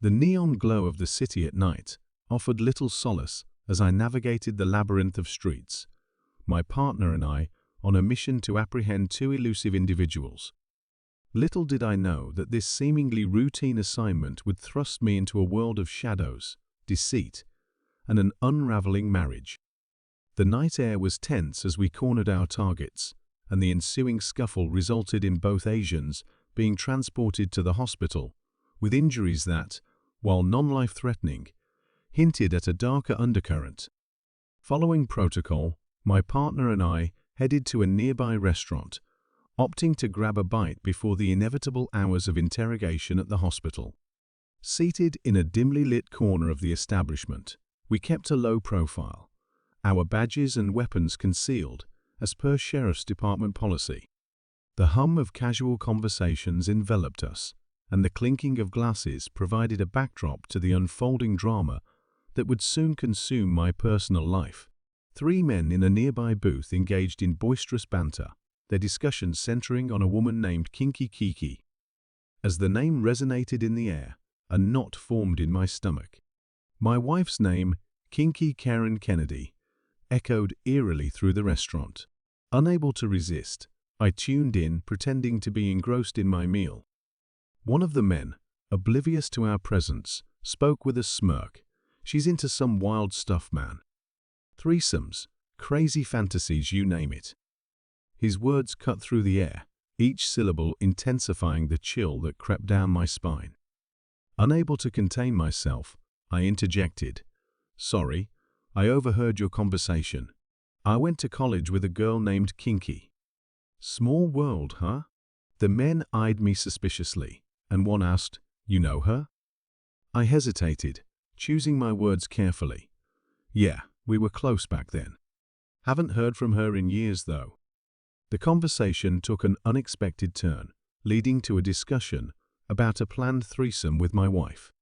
The neon glow of the city at night offered little solace as I navigated the labyrinth of streets, my partner and I on a mission to apprehend two elusive individuals. Little did I know that this seemingly routine assignment would thrust me into a world of shadows, deceit, and an unraveling marriage. The night air was tense as we cornered our targets, and the ensuing scuffle resulted in both Asians being transported to the hospital with injuries that, while non-life-threatening, hinted at a darker undercurrent. Following protocol, my partner and I headed to a nearby restaurant, opting to grab a bite before the inevitable hours of interrogation at the hospital. Seated in a dimly lit corner of the establishment, we kept a low profile, our badges and weapons concealed as per Sheriff's Department policy. The hum of casual conversations enveloped us, and the clinking of glasses provided a backdrop to the unfolding drama that would soon consume my personal life. Three men in a nearby booth engaged in boisterous banter, their discussions centering on a woman named Kinky Kiki. As the name resonated in the air, a knot formed in my stomach. My wife's name, Kinky Karen Kennedy, echoed eerily through the restaurant. Unable to resist, I tuned in, pretending to be engrossed in my meal. One of the men, oblivious to our presence, spoke with a smirk. "She's into some wild stuff, man. Threesomes, crazy fantasies, you name it." His words cut through the air, each syllable intensifying the chill that crept down my spine. Unable to contain myself, I interjected, "Sorry, I overheard your conversation. I went to college with a girl named Kinky." "Small world, huh?" The men eyed me suspiciously, and one asked, "You know her?" I hesitated, choosing my words carefully. "Yeah, we were close back then. Haven't heard from her in years, though." The conversation took an unexpected turn, leading to a discussion about a planned threesome with my wife.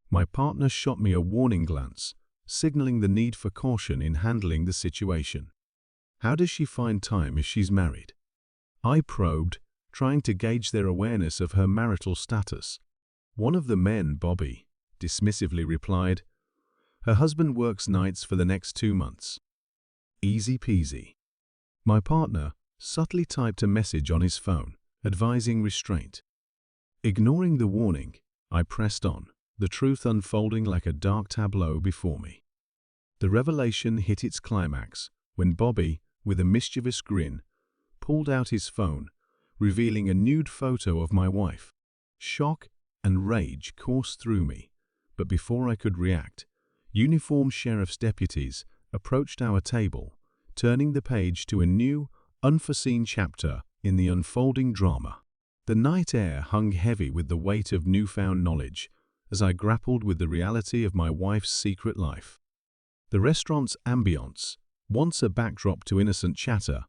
My partner shot me a warning glance, signaling the need for caution in handling the situation. "How does she find time if she's married?" I probed, trying to gauge their awareness of her marital status. One of the men, Bobby, dismissively replied, "Her husband works nights for the next 2 months. Easy peasy." My partner subtly typed a message on his phone, advising restraint. Ignoring the warning, I pressed on, the truth unfolding like a dark tableau before me. The revelation hit its climax when Bobby, with a mischievous grin, pulled out his phone, revealing a nude photo of my wife. Shock and rage coursed through me, but before I could react, uniformed sheriff's deputies approached our table, turning the page to a new, unforeseen chapter in the unfolding drama. The night air hung heavy with the weight of newfound knowledge as I grappled with the reality of my wife's secret life. The restaurant's ambience, once a backdrop to innocent chatter,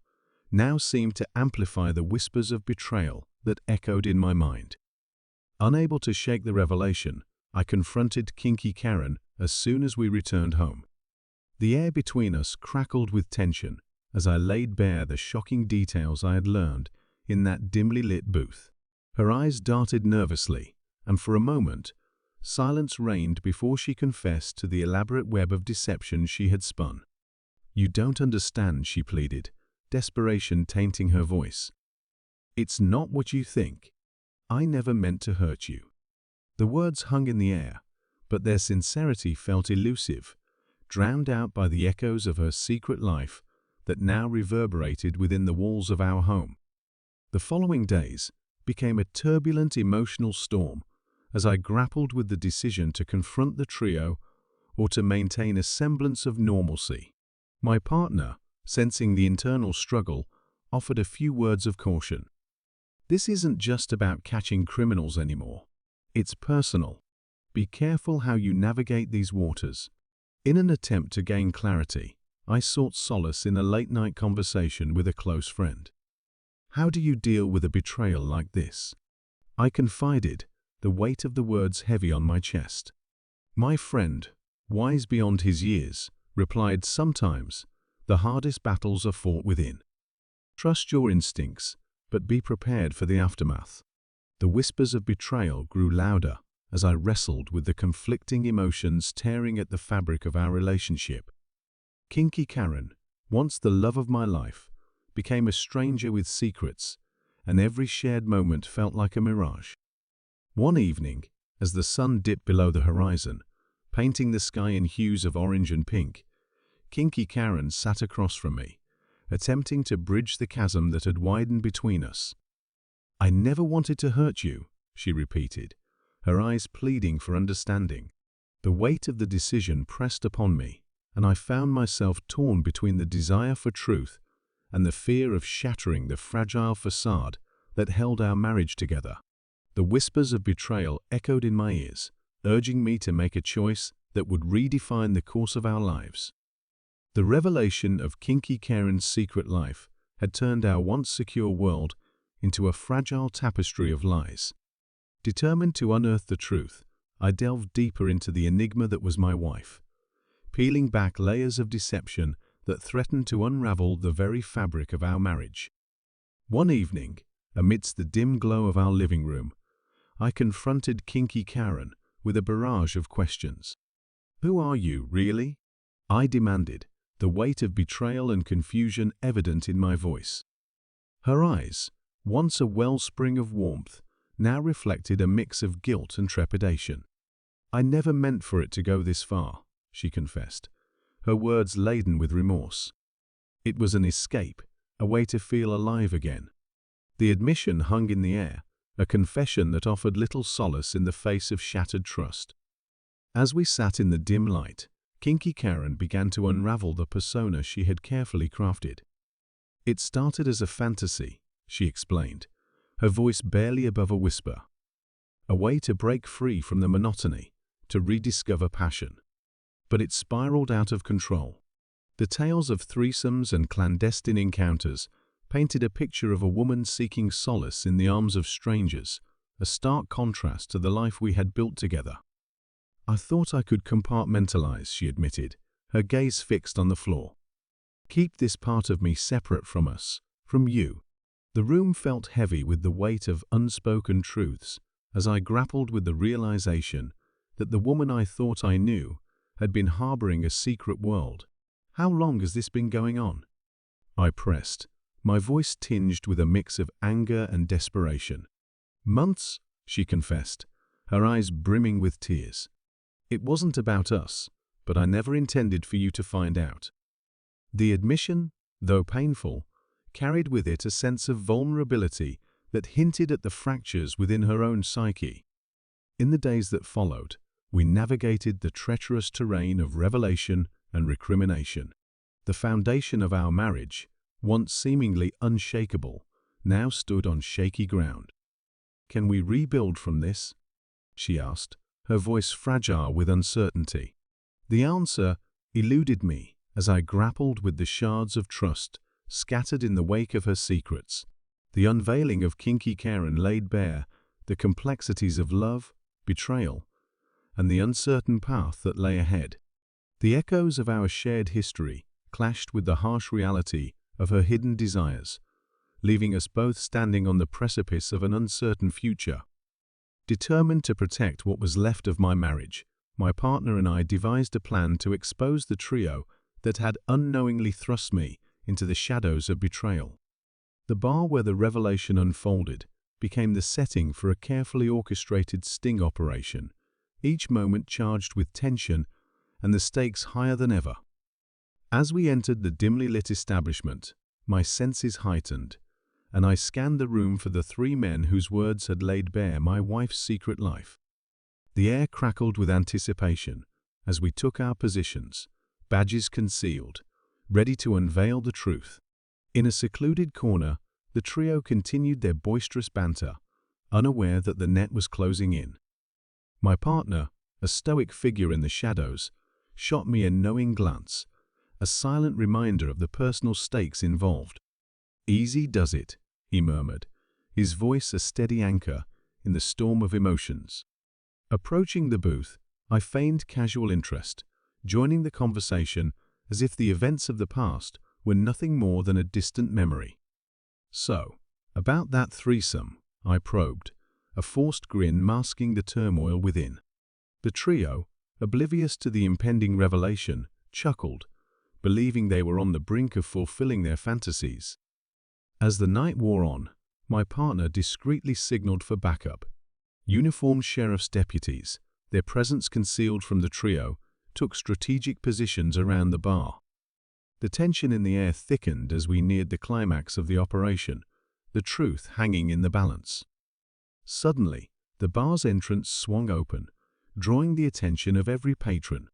now seemed to amplify the whispers of betrayal that echoed in my mind. Unable to shake the revelation, I confronted Kinky Karen as soon as we returned home. The air between us crackled with tension as I laid bare the shocking details I had learned in that dimly lit booth. Her eyes darted nervously, and for a moment, silence reigned before she confessed to the elaborate web of deception she had spun. "You don't understand," she pleaded, desperation tainting her voice. "It's not what you think. I never meant to hurt you." The words hung in the air, but their sincerity felt elusive, drowned out by the echoes of her secret life that now reverberated within the walls of our home. The following days became a turbulent emotional storm as I grappled with the decision to confront the trio or to maintain a semblance of normalcy. My partner, sensing the internal struggle, offered a few words of caution. "This isn't just about catching criminals anymore. It's personal. Be careful how you navigate these waters." In an attempt to gain clarity, I sought solace in a late-night conversation with a close friend. "How do you deal with a betrayal like this?" I confided, the weight of the words heavy on my chest. My friend, wise beyond his years, replied, "Sometimes the hardest battles are fought within. Trust your instincts, but be prepared for the aftermath." The whispers of betrayal grew louder as I wrestled with the conflicting emotions tearing at the fabric of our relationship. Kinky Karen, once the love of my life, became a stranger with secrets, and every shared moment felt like a mirage. One evening, as the sun dipped below the horizon, painting the sky in hues of orange and pink, Kinky Karen sat across from me, attempting to bridge the chasm that had widened between us. "I never wanted to hurt you," she repeated, her eyes pleading for understanding. The weight of the decision pressed upon me, and I found myself torn between the desire for truth and the fear of shattering the fragile facade that held our marriage together. The whispers of betrayal echoed in my ears, urging me to make a choice that would redefine the course of our lives. The revelation of Kinky Karen's secret life had turned our once secure world into a fragile tapestry of lies. Determined to unearth the truth, I delved deeper into the enigma that was my wife, peeling back layers of deception that threatened to unravel the very fabric of our marriage. One evening, amidst the dim glow of our living room, I confronted Kinky Karen with a barrage of questions. "Who are you, really?" I demanded, the weight of betrayal and confusion evident in my voice. Her eyes, once a wellspring of warmth, now reflected a mix of guilt and trepidation. "I never meant for it to go this far," she confessed, her words laden with remorse. "It was an escape, a way to feel alive again." The admission hung in the air, a confession that offered little solace in the face of shattered trust. As we sat in the dim light, Kinky Karen began to unravel the persona she had carefully crafted. "It started as a fantasy," she explained, her voice barely above a whisper. "A way to break free from the monotony, to rediscover passion. But it spiraled out of control. The tales of threesomes and clandestine encounters painted a picture of a woman seeking solace in the arms of strangers, a stark contrast to the life we had built together." "I thought I could compartmentalize," she admitted, her gaze fixed on the floor. "Keep this part of me separate from us, from you." The room felt heavy with the weight of unspoken truths as I grappled with the realization that the woman I thought I knew had been harboring a secret world. "How long has this been going on?" I pressed, my voice tinged with a mix of anger and desperation. "Months," she confessed, her eyes brimming with tears. "It wasn't about us, but I never intended for you to find out." The admission, though painful, carried with it a sense of vulnerability that hinted at the fractures within her own psyche. In the days that followed, we navigated the treacherous terrain of revelation and recrimination. The foundation of our marriage, once seemingly unshakable, now stood on shaky ground. "Can we rebuild from this?" she asked, her voice fragile with uncertainty. The answer eluded me as I grappled with the shards of trust scattered in the wake of her secrets. The unveiling of Kinky Karen laid bare the complexities of love, betrayal, and the uncertain path that lay ahead. The echoes of our shared history clashed with the harsh reality of her hidden desires, leaving us both standing on the precipice of an uncertain future. Determined to protect what was left of my marriage, my partner and I devised a plan to expose the trio that had unknowingly thrust me into the shadows of betrayal. The bar where the revelation unfolded became the setting for a carefully orchestrated sting operation, each moment charged with tension and the stakes higher than ever. As we entered the dimly lit establishment, my senses heightened, and I scanned the room for the three men whose words had laid bare my wife's secret life. The air crackled with anticipation as we took our positions, badges concealed, ready to unveil the truth. In a secluded corner, the trio continued their boisterous banter, unaware that the net was closing in. My partner, a stoic figure in the shadows, shot me a knowing glance, a silent reminder of the personal stakes involved. "Easy does it," he murmured, his voice a steady anchor in the storm of emotions. Approaching the booth, I feigned casual interest, joining the conversation as if the events of the past were nothing more than a distant memory. "So, about that threesome," I probed, a forced grin masking the turmoil within. The trio, oblivious to the impending revelation, chuckled, believing they were on the brink of fulfilling their fantasies. As the night wore on, my partner discreetly signaled for backup. Uniformed sheriff's deputies, their presence concealed from the trio, took strategic positions around the bar. The tension in the air thickened as we neared the climax of the operation, the truth hanging in the balance. Suddenly, the bar's entrance swung open, drawing the attention of every patron.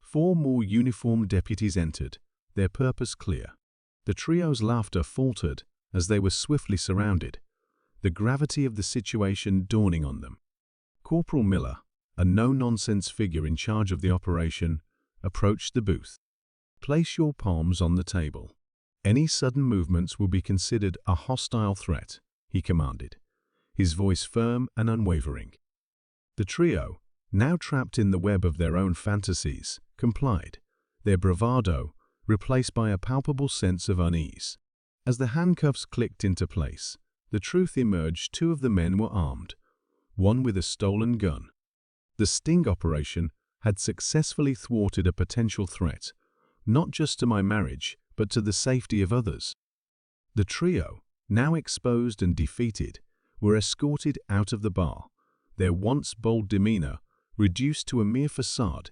4 more uniformed deputies entered, their purpose clear. The trio's laughter faltered as they were swiftly surrounded, the gravity of the situation dawning on them. Corporal Miller, a no-nonsense figure in charge of the operation, approached the booth. "Place your palms on the table. Any sudden movements will be considered a hostile threat," he commanded, his voice firm and unwavering. The trio, now trapped in the web of their own fantasies, complied, their bravado replaced by a palpable sense of unease. As the handcuffs clicked into place, the truth emerged: 2 of the men were armed, one with a stolen gun. The sting operation had successfully thwarted a potential threat, not just to my marriage, but to the safety of others. The trio, now exposed and defeated, were escorted out of the bar, their once bold demeanor reduced to a mere facade.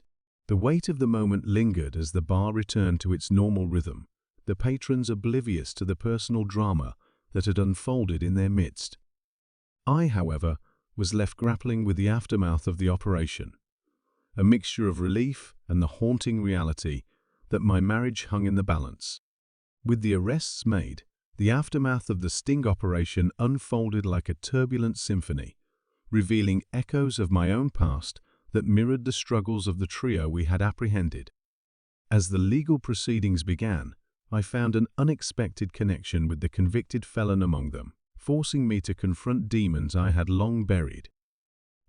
The weight of the moment lingered as the bar returned to its normal rhythm, the patrons oblivious to the personal drama that had unfolded in their midst. I, however, was left grappling with the aftermath of the operation, a mixture of relief and the haunting reality that my marriage hung in the balance. With the arrests made, the aftermath of the sting operation unfolded like a turbulent symphony, revealing echoes of my own past that mirrored the struggles of the trio we had apprehended. As the legal proceedings began, I found an unexpected connection with the convicted felon among them, forcing me to confront demons I had long buried.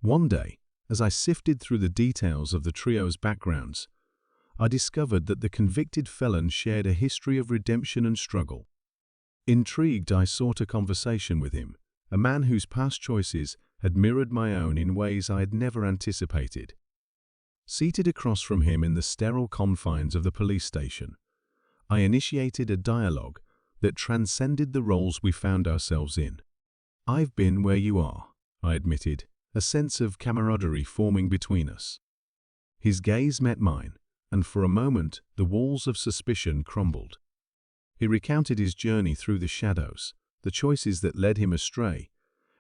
One day, as I sifted through the details of the trio's backgrounds, I discovered that the convicted felon shared a history of redemption and struggle. Intrigued, I sought a conversation with him, a man whose past choices had mirrored my own in ways I had never anticipated. Seated across from him in the sterile confines of the police station, I initiated a dialogue that transcended the roles we found ourselves in. "I've been where you are," I admitted, a sense of camaraderie forming between us. His gaze met mine, and for a moment the walls of suspicion crumbled. He recounted his journey through the shadows, the choices that led him astray,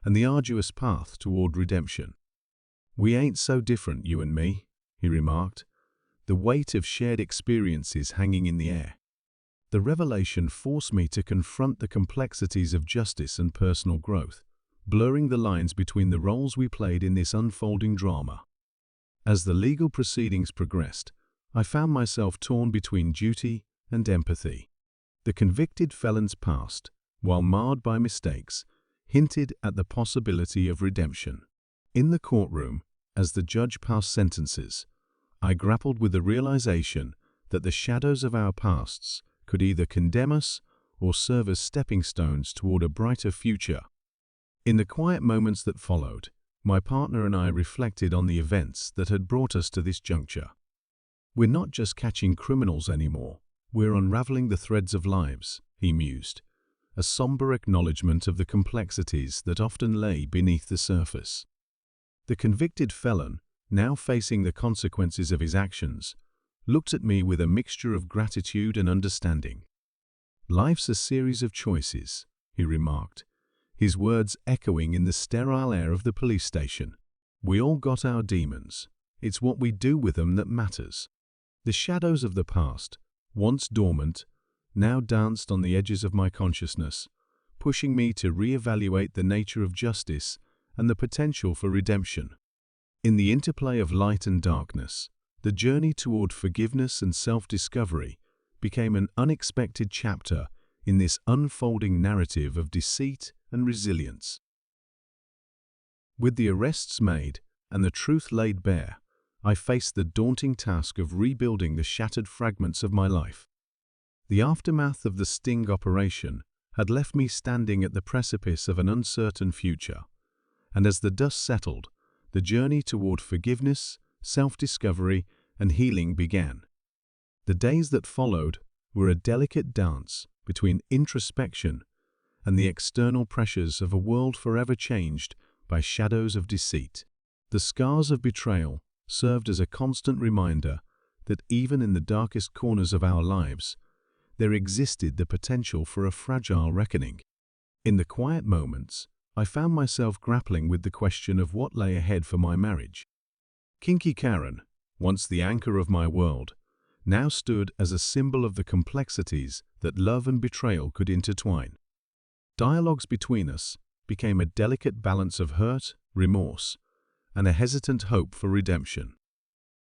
and the arduous path toward redemption. "We ain't so different, you and me," he remarked, the weight of shared experiences hanging in the air. The revelation forced me to confront the complexities of justice and personal growth, blurring the lines between the roles we played in this unfolding drama. As the legal proceedings progressed, I found myself torn between duty and empathy. The convicted felon's past, while marred by mistakes, hinted at the possibility of redemption. In the courtroom, as the judge passed sentences, I grappled with the realization that the shadows of our pasts could either condemn us or serve as stepping stones toward a brighter future. In the quiet moments that followed, my partner and I reflected on the events that had brought us to this juncture. "We're not just catching criminals anymore, we're unraveling the threads of lives," he mused, a somber acknowledgement of the complexities that often lay beneath the surface. The convicted felon, now facing the consequences of his actions, looked at me with a mixture of gratitude and understanding. "Life's a series of choices," he remarked, his words echoing in the sterile air of the police station. "We all got our demons. It's what we do with them that matters." The shadows of the past, once dormant, now danced on the edges of my consciousness, pushing me to reevaluate the nature of justice and the potential for redemption. In the interplay of light and darkness, the journey toward forgiveness and self-discovery became an unexpected chapter in this unfolding narrative of deceit and resilience. With the arrests made and the truth laid bare, I faced the daunting task of rebuilding the shattered fragments of my life. The aftermath of the sting operation had left me standing at the precipice of an uncertain future, and as the dust settled, the journey toward forgiveness, self-discovery, and healing began. The days that followed were a delicate dance between introspection and the external pressures of a world forever changed by shadows of deceit. The scars of betrayal served as a constant reminder that even in the darkest corners of our lives, there existed the potential for a fragile reckoning. In the quiet moments, I found myself grappling with the question of what lay ahead for my marriage. Kinky Karen, once the anchor of my world, now stood as a symbol of the complexities that love and betrayal could intertwine. Dialogues between us became a delicate balance of hurt, remorse, and a hesitant hope for redemption.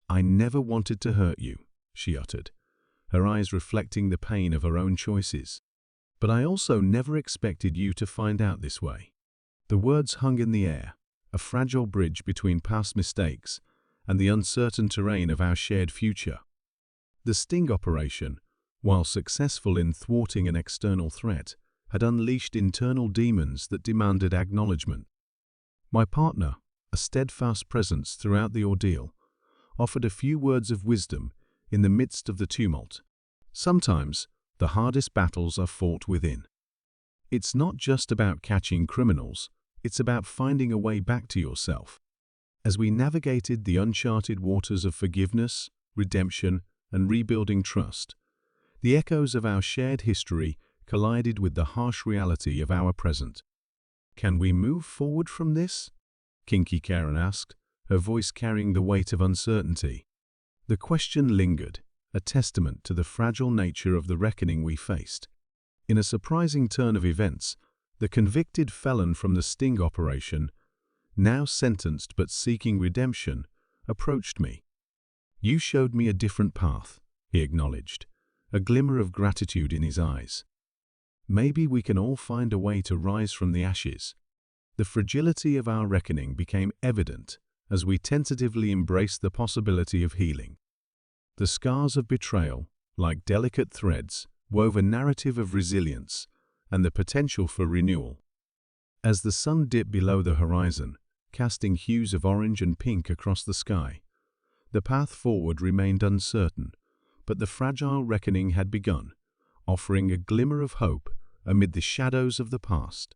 "I never wanted to hurt you," she uttered, her eyes reflecting the pain of her own choices. "But I also never expected you to find out this way." The words hung in the air, a fragile bridge between past mistakes and the uncertain terrain of our shared future. The sting operation, while successful in thwarting an external threat, had unleashed internal demons that demanded acknowledgement. My partner, a steadfast presence throughout the ordeal, offered a few words of wisdom in the midst of the tumult. Sometimes, the hardest battles are fought within. It's not just about catching criminals, it's about finding a way back to yourself. As we navigated the uncharted waters of forgiveness, redemption, and rebuilding trust, the echoes of our shared history collided with the harsh reality of our present. "Can we move forward from this?" Kinky Karen asked, her voice carrying the weight of uncertainty. The question lingered, a testament to the fragile nature of the reckoning we faced. In a surprising turn of events, the convicted felon from the sting operation, now sentenced but seeking redemption, approached me. "You showed me a different path," he acknowledged, a glimmer of gratitude in his eyes. "Maybe we can all find a way to rise from the ashes." The fragility of our reckoning became evident as we tentatively embraced the possibility of healing. The scars of betrayal, like delicate threads, wove a narrative of resilience and the potential for renewal. As the sun dipped below the horizon, casting hues of orange and pink across the sky, the path forward remained uncertain, but the fragile reckoning had begun, offering a glimmer of hope amid the shadows of the past.